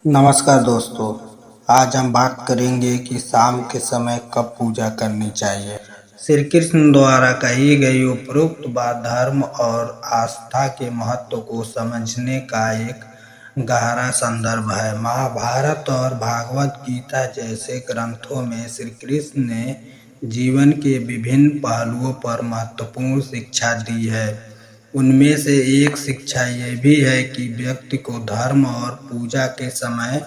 नमस्कार दोस्तों। आज हम बात करेंगे कि शाम के समय कब पूजा करनी चाहिए। श्री कृष्ण द्वारा कही गई उपरोक्त बात धर्म और आस्था के महत्व को समझने का एक गहरा संदर्भ है। महाभारत और भागवत गीता जैसे ग्रंथों में श्री कृष्ण ने जीवन के विभिन्न पहलुओं पर महत्वपूर्ण शिक्षा दी है। उनमें से एक शिक्षा ये भी है कि व्यक्ति को धर्म और पूजा के समय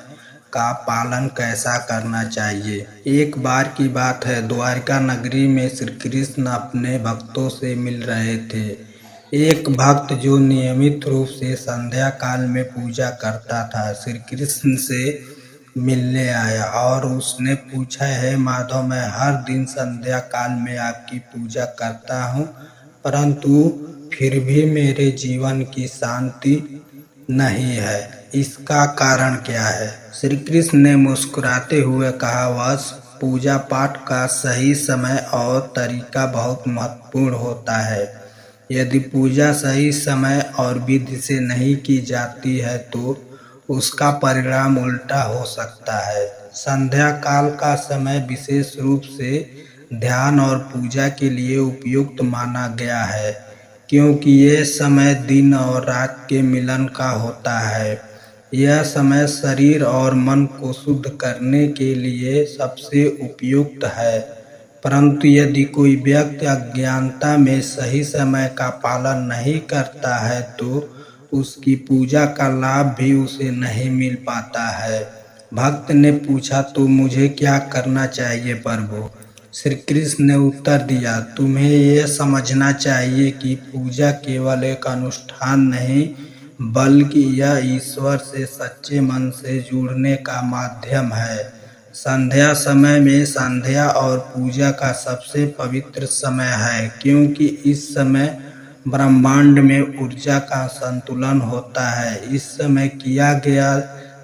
का पालन कैसा करना चाहिए। एक बार की बात है, द्वारिका नगरी में श्री कृष्ण अपने भक्तों से मिल रहे थे। एक भक्त जो नियमित रूप से संध्या काल में पूजा करता था, श्री कृष्ण से मिलने आया और उसने पूछा, है माधव, मैं हर दिन संध्या काल में आपकी पूजा करता हूँ, परंतु फिर भी मेरे जीवन की शांति नहीं है। इसका कारण क्या है? श्री कृष्ण ने मुस्कुराते हुए कहा, बस पूजा पाठ का सही समय और तरीका बहुत महत्वपूर्ण होता है। यदि पूजा सही समय और विधि से नहीं की जाती है तो उसका परिणाम उल्टा हो सकता है। संध्या काल का समय विशेष रूप से ध्यान और पूजा के लिए उपयुक्त माना गया है, क्योंकि यह समय दिन और रात के मिलन का होता है। यह समय शरीर और मन को शुद्ध करने के लिए सबसे उपयुक्त है। परंतु यदि कोई व्यक्ति अज्ञानता में सही समय का पालन नहीं करता है तो उसकी पूजा का लाभ भी उसे नहीं मिल पाता है। भक्त ने पूछा, तो मुझे क्या करना चाहिए प्रभु? श्री कृष्ण ने उत्तर दिया, तुम्हें यह समझना चाहिए कि पूजा केवल एक अनुष्ठान नहीं, बल्कि यह ईश्वर से सच्चे मन से जुड़ने का माध्यम है। संध्या समय में संध्या और पूजा का सबसे पवित्र समय है, क्योंकि इस समय ब्रह्मांड में ऊर्जा का संतुलन होता है। इस समय किया गया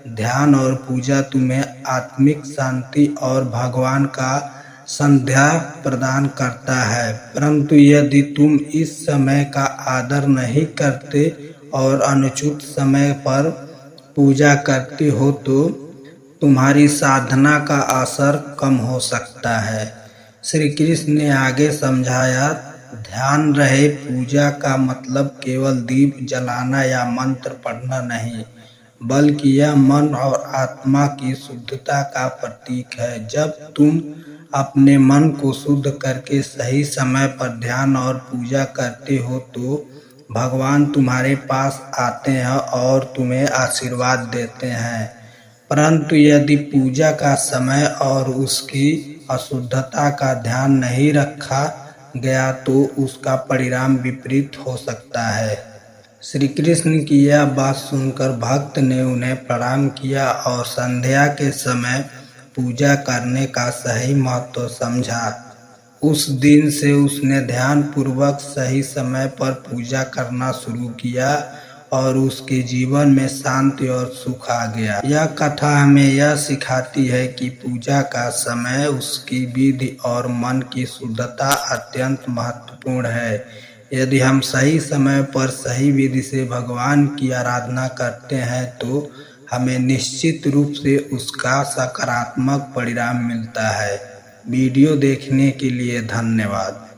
ध्यान और पूजा तुम्हें आत्मिक शांति और भगवान का संध्या प्रदान करता है। परंतु यदि तुम इस समय का आदर नहीं करते और अनुचित समय पर पूजा करते हो तो तुम्हारी साधना का असर कम हो सकता है। श्री कृष्ण ने आगे समझाया, ध्यान रहे, पूजा का मतलब केवल दीप जलाना या मंत्र पढ़ना नहीं, बल्कि यह मन और आत्मा की शुद्धता का प्रतीक है। जब तुम अपने मन को शुद्ध करके सही समय पर ध्यान और पूजा करते हो तो भगवान तुम्हारे पास आते हैं और तुम्हें आशीर्वाद देते हैं। परंतु यदि पूजा का समय और उसकी अशुद्धता का ध्यान नहीं रखा गया तो उसका परिणाम विपरीत हो सकता है। श्री कृष्ण की यह बात सुनकर भक्त ने उन्हें प्रणाम किया और संध्या के समय पूजा करने का सही महत्व समझा। उस दिन से उसने ध्यान पूर्वक सही समय पर पूजा करना शुरू किया और उसके जीवन में शांति और सुख आ गया। यह कथा हमें यह सिखाती है कि पूजा का समय, उसकी विधि और मन की शुद्धता अत्यंत महत्वपूर्ण है। यदि हम सही समय पर सही विधि से भगवान की आराधना करते हैं तो हमें निश्चित रूप से उसका सकारात्मक परिणाम मिलता है। वीडियो देखने के लिए धन्यवाद।